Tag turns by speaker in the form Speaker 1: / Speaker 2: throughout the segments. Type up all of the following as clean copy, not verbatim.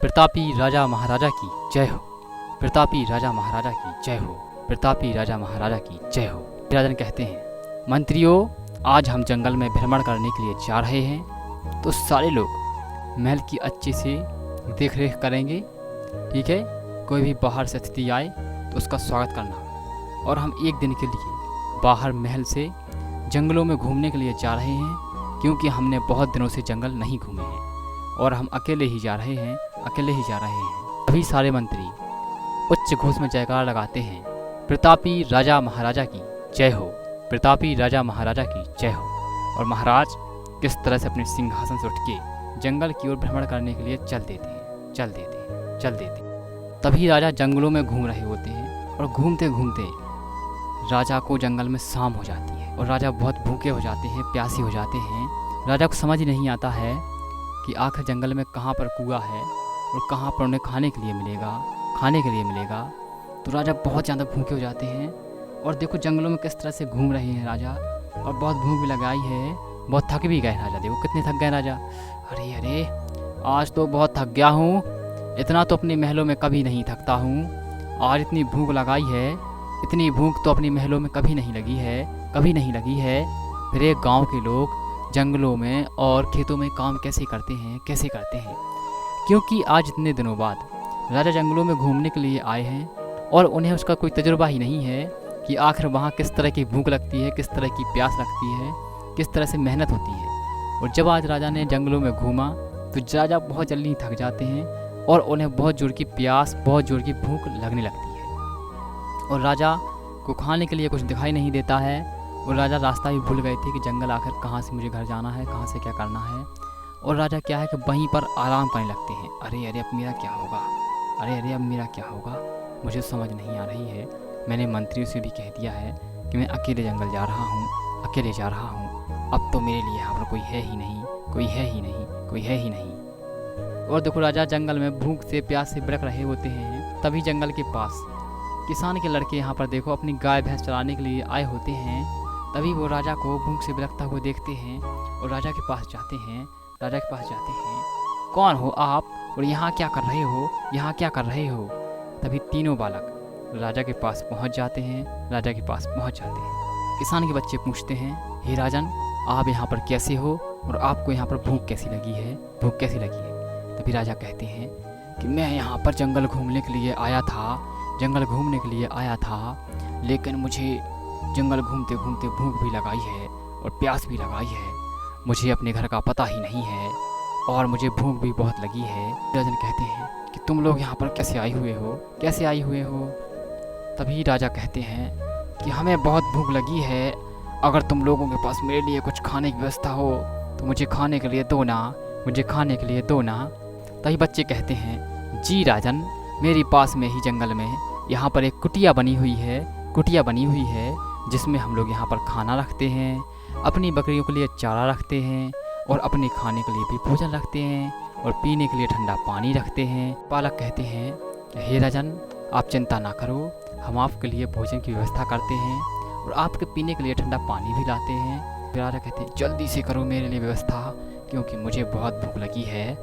Speaker 1: प्रतापी राजा महाराजा की जय हो। प्रतापी राजा महाराजा की जय हो। प्रतापी राजा महाराजा की जय हो। राजन कहते हैं, मंत्रियों, आज हम जंगल में भ्रमण करने के लिए जा रहे हैं, तो सारे लोग महल की अच्छे से देख रेख करेंगे, ठीक है। कोई भी बाहर से अतिथि आए तो उसका स्वागत करना। और हम एक दिन के लिए बाहर महल से जंगलों में घूमने के लिए जा रहे हैं, क्योंकि हमने बहुत दिनों से जंगल नहीं घूमे हैं और हम अकेले ही जा रहे हैं, अकेले ही जा रहे हैं। सभी सारे मंत्री उच्च घोष में जयकार लगाते हैं, प्रतापी राजा महाराजा की जय हो। प्रतापी राजा महाराजा की जय हो। और महाराज किस तरह से अपने सिंहासन से उठ के जंगल की ओर भ्रमण करने के लिए चल देते हैं, चल देते हैं, चल देते हैं। तभी राजा जंगलों में घूम रहे होते हैं और घूमते घूमते राजा को जंगल में शाम हो जाती है और राजा बहुत भूखे हो जाते हैं, प्यासे हो जाते हैं। राजा को समझ ही नहीं आता है कि आखिर जंगल में कहाँ पर कुआं है और कहाँ पर उन्हें खाने के लिए मिलेगा, खाने के लिए मिलेगा। तो राजा बहुत ज़्यादा भूखे हो जाते हैं। और देखो जंगलों में किस तरह से घूम रहे हैं राजा, और बहुत भूख भी लगाई है, बहुत थक भी गए राजा। देखो कितने थक गए राजा। अरे अरे, आज तो बहुत थक गया हूँ, इतना तो अपने महलों में कभी नहीं थकता हूँ। आज इतनी भूख लगाई है, इतनी भूख तो अपनी महलों में कभी नहीं लगी है, कभी नहीं लगी है। फिर एक गाँव के लोग जंगलों में और खेतों में काम कैसे करते हैं, कैसे करते हैं? क्योंकि आज इतने दिनों बाद राजा जंगलों में घूमने के लिए आए हैं और उन्हें उसका कोई तजुर्बा ही नहीं है कि आखिर वहाँ किस तरह की भूख लगती है, किस तरह की प्यास लगती है, किस तरह से मेहनत होती है। और जब आज राजा ने जंगलों में घूमा तो राजा बहुत जल्दी थक जाते हैं और उन्हें बहुत जोर की प्यास, बहुत जोर की भूख लगने लगती है। और राजा को खाने के लिए कुछ दिखाई नहीं देता है और राजा रास्ता भी भूल गए थे कि जंगल आखिर कहाँ से मुझे घर जाना है, कहाँ से क्या करना है। और राजा क्या है कि वहीं पर आराम करने लगते हैं। अरे अरे, अब मेरा क्या होगा, अरे अरे, अब मेरा क्या होगा, मुझे समझ नहीं आ रही है। मैंने मंत्रियों से भी कह दिया है कि मैं अकेले जंगल जा रहा हूँ, अकेले जा रहा हूँ। अब तो मेरे लिए यहाँ पर कोई है ही नहीं, कोई है ही नहीं, कोई है ही नहीं। और देखो राजा जंगल में भूख से प्यास से बिलख रहे होते हैं। तभी जंगल के पास किसान के लड़के यहाँ पर देखो अपनी गाय भैंस चराने के लिए आए होते हैं। तभी वो राजा को भूख से बिलखता हुआ देखते हैं और राजा के पास जाते हैं, राजा के पास जाते हैं। कौन हो आप और यहाँ क्या कर रहे हो, यहाँ क्या कर रहे हो? तभी तीनों बालक राजा के पास पहुँच जाते हैं, राजा के पास पहुँच जाते हैं। किसान के बच्चे पूछते हैं, हे राजन, आप यहाँ पर कैसे हो और आपको यहाँ पर भूख कैसी लगी है, भूख कैसी लगी है? तभी राजा कहते हैं कि मैं यहाँ पर जंगल घूमने के लिए आया था, जंगल घूमने के लिए आया था, लेकिन मुझे जंगल घूमते घूमते भूख भी लगाई है और प्यास भी लगाई है। मुझे अपने घर का पता ही नहीं है और मुझे भूख भी बहुत लगी है। राजन कहते हैं कि तुम लोग यहाँ पर कैसे आए हुए हो, कैसे आए हुए हो? तभी राजा कहते हैं कि हमें बहुत भूख लगी है, अगर तुम लोगों के पास मेरे लिए कुछ खाने की व्यवस्था हो तो मुझे खाने के लिए दो ना, मुझे खाने के लिए दो ना। तभी बच्चे कहते हैं, जी राजन, मेरे पास में ही जंगल में यहाँ पर एक कुटिया बनी हुई है, कुटिया बनी हुई है, जिसमें हम लोग यहाँ पर खाना रखते हैं, अपनी बकरियों के लिए चारा रखते हैं और अपने खाने के लिए भी भोजन रखते हैं और पीने के लिए ठंडा पानी रखते हैं। बालक कहते हैं, हे राजन, आप चिंता ना करो, हम आपके लिए भोजन की व्यवस्था करते हैं और आपके पीने के लिए ठंडा पानी भी लाते हैं। फिर राजा कहते हैं, जल्दी से करो मेरे लिए व्यवस्था, क्योंकि मुझे बहुत भूख लगी है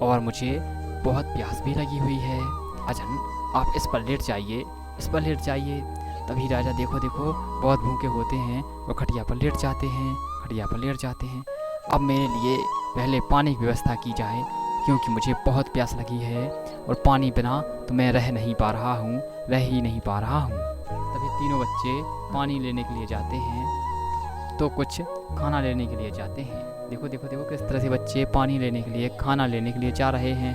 Speaker 1: और मुझे बहुत प्यास भी लगी हुई है। राजन, आप इस पर लेट जाइए, इस पर लेट जाइए। तभी राजा देखो देखो बहुत भूखे होते हैं और खटिया पर लेट जाते हैं, खटिया पर लेट जाते हैं। अब मेरे लिए पहले पानी की व्यवस्था की जाए, क्योंकि मुझे बहुत प्यास लगी है और पानी बिना तो मैं रह नहीं पा रहा हूँ, रह ही नहीं पा रहा हूँ। तभी तीनों बच्चे पानी लेने के लिए जाते हैं तो कुछ खाना लेने के लिए जाते हैं। देखो देखो देखो किस तरह से बच्चे पानी लेने के लिए, खाना लेने के लिए जा रहे हैं।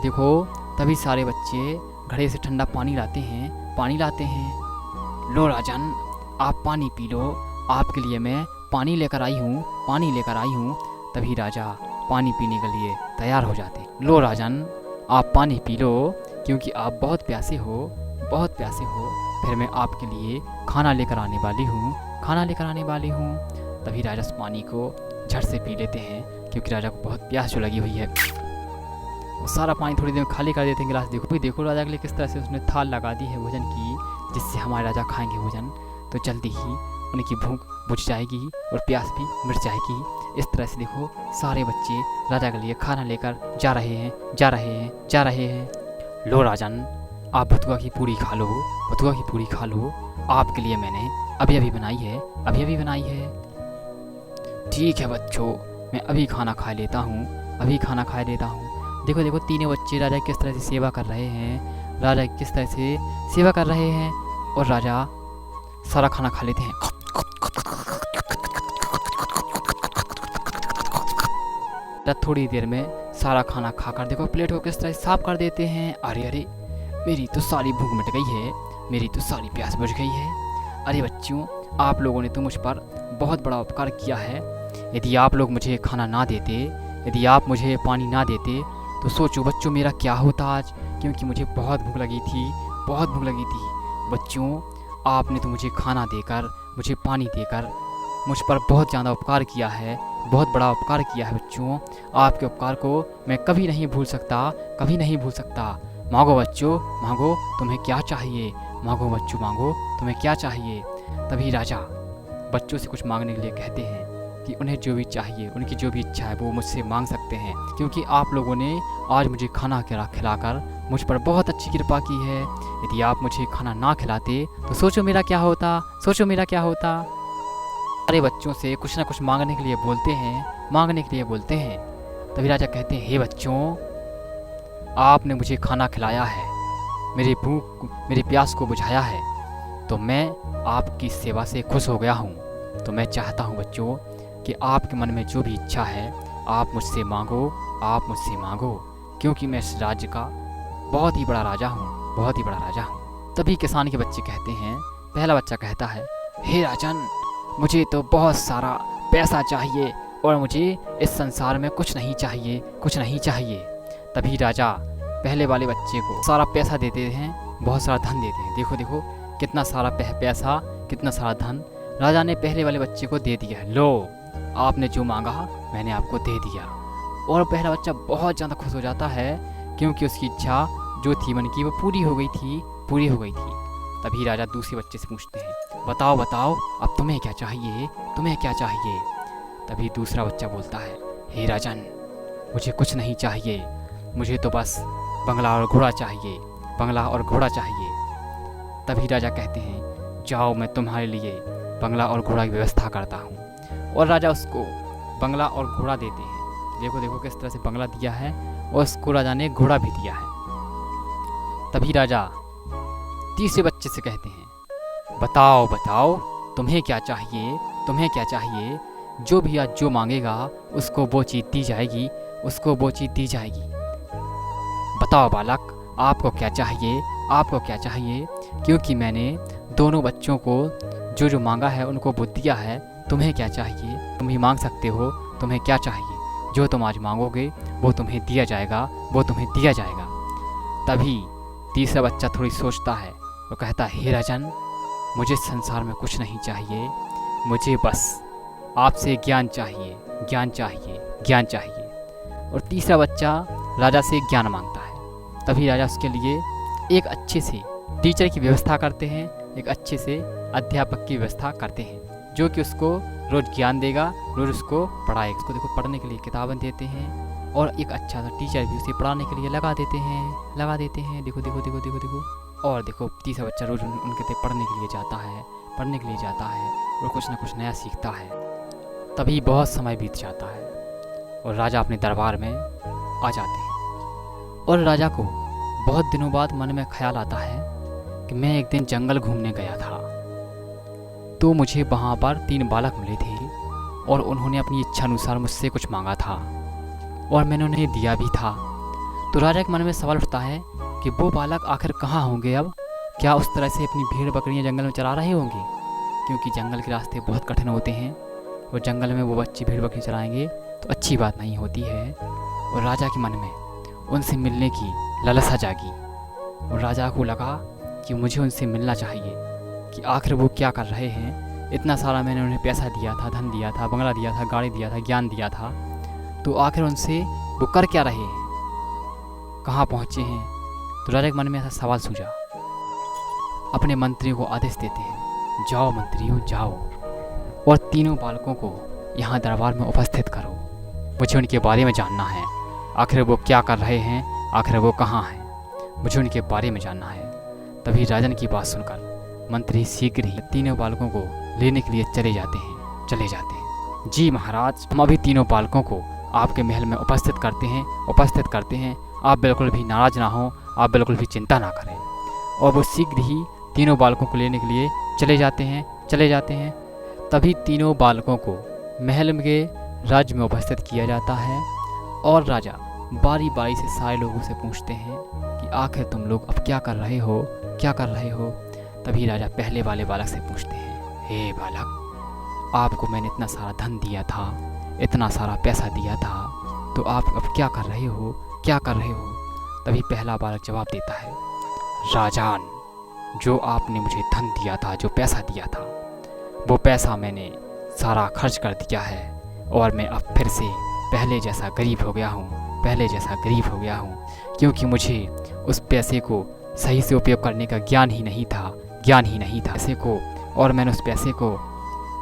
Speaker 1: देखो तभी सारे बच्चे घड़े से ठंडा पानी लाते हैं, पानी लाते हैं। लो राजन, आप पानी पी लो, आपके लिए मैं पानी लेकर आई हूँ, पानी लेकर आई हूँ। तभी राजा पानी पीने के लिए तैयार हो जाते। लो राजन, आप पानी पी लो, क्योंकि आप बहुत प्यासे हो, बहुत प्यासे हो। फिर मैं आपके लिए खाना लेकर आने वाली हूँ, खाना लेकर आने वाली हूँ। तभी राजा उस पानी को झट से पी लेते हैं, क्योंकि राजा को बहुत प्यास जो लगी हुई है। वो सारा पानी थोड़ी देर में खाली कर देते हैं गिलास। देखो भी देखो राजा के लिए किस तरह से उसने थाल लगा दी है भोजन की, जिससे हमारे राजा खाएंगे भोजन। तो जल्दी ही उनकी भूख बुझ जाएगी और प्यास भी मिट जाएगी। इस तरह से देखो सारे बच्चे राजा के लिए खाना लेकर जा रहे हैं। लो राजन, आप बथुआ की पूरी खा लो, आपके लिए मैंने अभी अभी बनाई है। ठीक है बच्चों, मैं अभी खाना खा लेता हूँ। देखो तीनों बच्चे राजा किस तरह से सेवा कर रहे हैं, और राजा सारा खाना खा लेते हैं। थोड़ी देर में सारा खाना खाकर देखो प्लेट को किस तरह से साफ कर देते हैं। अरे मेरी तो सारी भूख मिट गई है, मेरी तो सारी प्यास बुझ गई है। अरे बच्चों, आप लोगों ने तो मुझ पर बहुत बड़ा उपकार किया है। यदि आप लोग मुझे खाना ना देते, यदि आप मुझे पानी ना देते, तो सोचो बच्चों मेरा क्या होता आज, क्योंकि मुझे बहुत भूख लगी थी। बच्चों, आपने तो मुझे खाना देकर, मुझे पानी देकर मुझ पर बहुत ज़्यादा उपकार किया है, बहुत बड़ा उपकार किया है बच्चों। आपके उपकार को मैं कभी नहीं भूल सकता। मांगो बच्चों, मांगो, तुम्हें क्या चाहिए? मांगो बच्चों, मांगो, तुम्हें क्या चाहिए? तभी राजा बच्चों से कुछ मांगने के लिए कहते हैं कि उन्हें जो भी चाहिए, उनकी जो भी इच्छा है वो मुझसे मांग सकते हैं, क्योंकि आप लोगों ने आज मुझे खाना खिलाकर मुझ पर बहुत अच्छी कृपा की है। यदि आप मुझे खाना ना खिलाते तो सोचो मेरा क्या होता। अरे बच्चों से कुछ ना कुछ मांगने के लिए बोलते हैं। तभी राजा कहते हैं, हे बच्चों, आपने मुझे खाना खिलाया है, मेरी प्यास को बुझाया है, तो मैं आपकी सेवा से खुश हो गया हूँ। तो मैं चाहता हूँ बच्चों कि आपके मन में जो भी इच्छा है आप मुझसे मांगो, क्योंकि मैं इस राज्य का बहुत ही बड़ा राजा हूँ। तभी किसान के बच्चे कहते हैं, पहला बच्चा कहता है, हे राजन, मुझे तो बहुत सारा पैसा चाहिए और मुझे इस संसार में कुछ नहीं चाहिए। तभी राजा पहले वाले बच्चे को सारा पैसा देते हैं, बहुत सारा धन देते हैं। देखो कितना सारा पैसा, कितना सारा धन राजा ने पहले वाले बच्चे को दे दिया। लो, आपने जो मांगा मैंने आपको दे दिया। और पहला बच्चा बहुत ज़्यादा खुश हो जाता है, क्योंकि उसकी इच्छा जो थी मन की वो पूरी हो गई थी। तभी राजा दूसरे बच्चे से पूछते हैं, बताओ अब तुम्हें क्या चाहिए? तभी दूसरा बच्चा बोलता है, हे राजन, मुझे कुछ नहीं चाहिए, मुझे तो बस बंगला और घोड़ा चाहिए। तभी राजा कहते हैं, जाओ, मैं तुम्हारे लिए बंगला और घोड़ा की व्यवस्था करता हूँ। और राजा उसको बंगला और घोड़ा देते हैं। देखो किस तरह से बंगला दिया है और उसको राजा ने घोड़ा भी दिया है। तभी राजा तीसरे बच्चे से कहते हैं, बताओ तुम्हें क्या चाहिए? जो भी आज जो मांगेगा उसको वो चीज़ दी जाएगी। बताओ बालक, आपको क्या चाहिए? क्योंकि मैंने दोनों बच्चों को जो मांगा है उनको वो दिया है। तुम्हें क्या चाहिए? तुम ही मांग सकते हो, तुम्हें क्या चाहिए? जो तुम आज मांगोगे वो तुम्हें दिया जाएगा। तभी तीसरा बच्चा थोड़ी सोचता है, वो कहता है, हे राजन, मुझे संसार में कुछ नहीं चाहिए, मुझे बस आपसे ज्ञान चाहिए। और तीसरा बच्चा राजा से ज्ञान मांगता है। तभी राजा उसके लिए एक अच्छे से टीचर की व्यवस्था करते हैं, एक अच्छे से अध्यापक की व्यवस्था करते हैं, जो कि उसको रोज़ ज्ञान देगा, रोज़ उसको पढ़ाएगा। उसको देखो पढ़ने के लिए किताबें देते हैं और एक अच्छा सा टीचर भी उसे पढ़ाने के लिए लगा देते हैं। देखो। और देखो तीसरा बच्चा रोज़ उनके लिए पढ़ने के लिए जाता है और कुछ ना कुछ नया सीखता है। तभी बहुत समय बीत जाता है और राजा अपने दरबार में आ जाते हैं। और राजा को बहुत दिनों बाद मन में ख्याल आता है कि मैं एक दिन जंगल घूमने गया था, तो मुझे वहाँ पर 3 बालक मिले थे और उन्होंने अपनी इच्छा अनुसार मुझसे कुछ मांगा था और मैंने उन्हें दिया भी था। तो राजा के मन में सवाल उठता है कि वो बालक आखिर कहाँ होंगे अब? क्या उस तरह से अपनी भेड़ बकरियाँ जंगल में चरा रहे होंगे? क्योंकि जंगल के रास्ते बहुत कठिन होते हैं और जंगल में वो बच्चे भेड़ बकरी चराएंगे तो अच्छी बात नहीं होती है। और राजा के मन में उनसे मिलने की लालसा जागी और राजा को लगा कि मुझे उनसे मिलना चाहिए, कि आखिर वो क्या कर रहे हैं। इतना सारा मैंने उन्हें पैसा दिया था, धन दिया था, बंगला दिया था, गाड़ी दिया था, ज्ञान दिया था, तो आखिर उनसे वो कर क्या रहे हैं, कहाँ पहुँचे हैं? तो राजा के मन में ऐसा सवाल सूझा। अपने मंत्रियों को आदेश देते हैं, जाओ मंत्रियों जाओ, और तीनों बालकों को यहाँ दरबार में उपस्थित करो। मुझे उनके बारे में जानना है, आखिर वो क्या कर रहे हैं, आखिर वो कहाँ हैं, मुझे उनके बारे में जानना है। तभी राजन की बात सुनकर मंत्री शीघ्र ही तीनों बालकों को लेने के लिए चले जाते हैं। जी महाराज, हम अभी तीनों बालकों को आपके महल में उपस्थित करते हैं। आप बिल्कुल भी नाराज ना हो, आप बिल्कुल भी चिंता ना करें। और वो शीघ्र ही तीनों बालकों को लेने के लिए चले जाते हैं। तभी तीनों बालकों को महल के राज्य में उपस्थित किया जाता है और राजा बारी बारी से सारे लोगों से पूछते हैं कि आखिर तुम लोग अब क्या कर रहे हो। तभी राजा पहले वाले बालक से पूछते हैं, हे बालक, आपको मैंने इतना सारा धन दिया था, इतना सारा पैसा दिया था, तो आप अब क्या कर रहे हो। तभी पहला बालक जवाब देता है, राजान, जो आपने मुझे धन दिया था, जो पैसा दिया था, वो पैसा मैंने सारा खर्च कर दिया है और मैं अब फिर से पहले जैसा गरीब हो गया हूँ, क्योंकि मुझे उस पैसे को सही से उपयोग करने का ज्ञान ही नहीं था पैसे को, और मैंने उस पैसे को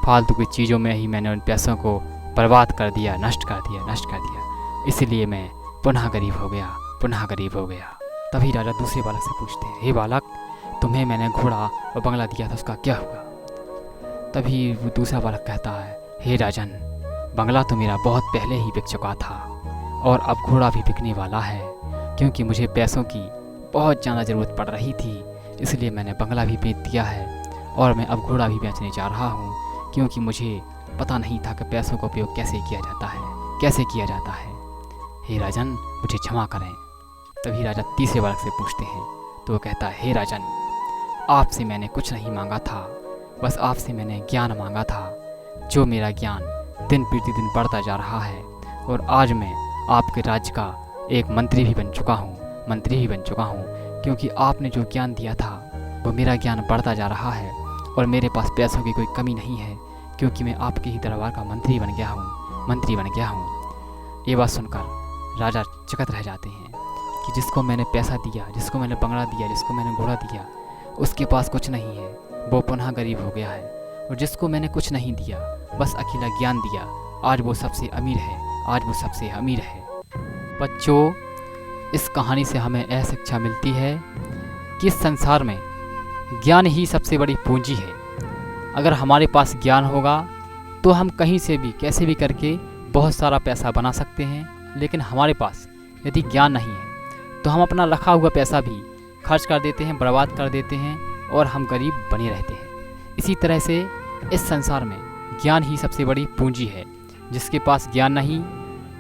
Speaker 1: फालतू की चीज़ों में ही मैंने उन पैसों को बर्बाद कर दिया, नष्ट कर दिया। इसलिए मैं पुनः गरीब हो गया। तभी राजा दूसरे बालक से पूछते हैं, हे बालक, तुम्हें मैंने घोड़ा और बंगला दिया था, उसका क्या हुआ। तभी वो दूसरा बालक कहता है, हे राजन, बंगला तो मेरा बहुत पहले ही बिक चुका था और अब घोड़ा भी बिकने वाला है, क्योंकि मुझे पैसों की बहुत ज़्यादा ज़रूरत पड़ रही थी, इसलिए मैंने बंगला भी बेच दिया है और मैं अब घोड़ा भी बेचने जा रहा हूँ, क्योंकि मुझे पता नहीं था कि पैसों का उपयोग कैसे किया जाता है। हे राजन, मुझे क्षमा करें। तभी राजा तीसरे बालक से पूछते हैं, तो वो कहता है, हे राजन, आपसे मैंने कुछ नहीं मांगा था, बस आपसे मैंने ज्ञान मांगा था, जो मेरा ज्ञान दिन प्रतिदिन बढ़ता जा रहा है और आज मैं आपके राज्य का एक मंत्री भी बन चुका हूँ, क्योंकि आपने जो ज्ञान दिया था वो मेरा ज्ञान बढ़ता जा रहा है और मेरे पास पैसों की कोई कमी नहीं है, क्योंकि मैं आपके ही दरबार का मंत्री बन गया हूँ। ये बात सुनकर राजा चकित रह जाते हैं कि जिसको मैंने पैसा दिया, जिसको मैंने बंगला दिया, जिसको मैंने घोड़ा दिया, उसके पास कुछ नहीं है, वो पुनः गरीब हो गया है, और जिसको मैंने कुछ नहीं दिया, बस अकेला ज्ञान दिया, आज वो सबसे अमीर है। बच्चों, इस कहानी से हमें यह शिक्षा मिलती है कि इस संसार में ज्ञान ही सबसे बड़ी पूंजी है। अगर हमारे पास ज्ञान होगा तो हम कहीं से भी कैसे भी करके बहुत सारा पैसा बना सकते हैं, लेकिन हमारे पास यदि ज्ञान नहीं है तो हम अपना रखा हुआ पैसा भी खर्च कर देते हैं, बर्बाद कर देते हैं और हम गरीब बने रहते हैं। इसी तरह से इस संसार में ज्ञान ही सबसे बड़ी पूंजी है। जिसके पास ज्ञान नहीं,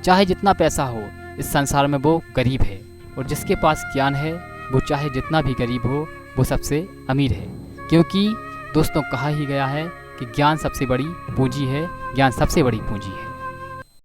Speaker 1: चाहे जितना पैसा हो, इस संसार में वो गरीब है, और जिसके पास ज्ञान है वो चाहे जितना भी गरीब हो, वो सबसे अमीर है। क्योंकि दोस्तों, कहा ही गया है कि ज्ञान सबसे बड़ी पूंजी है।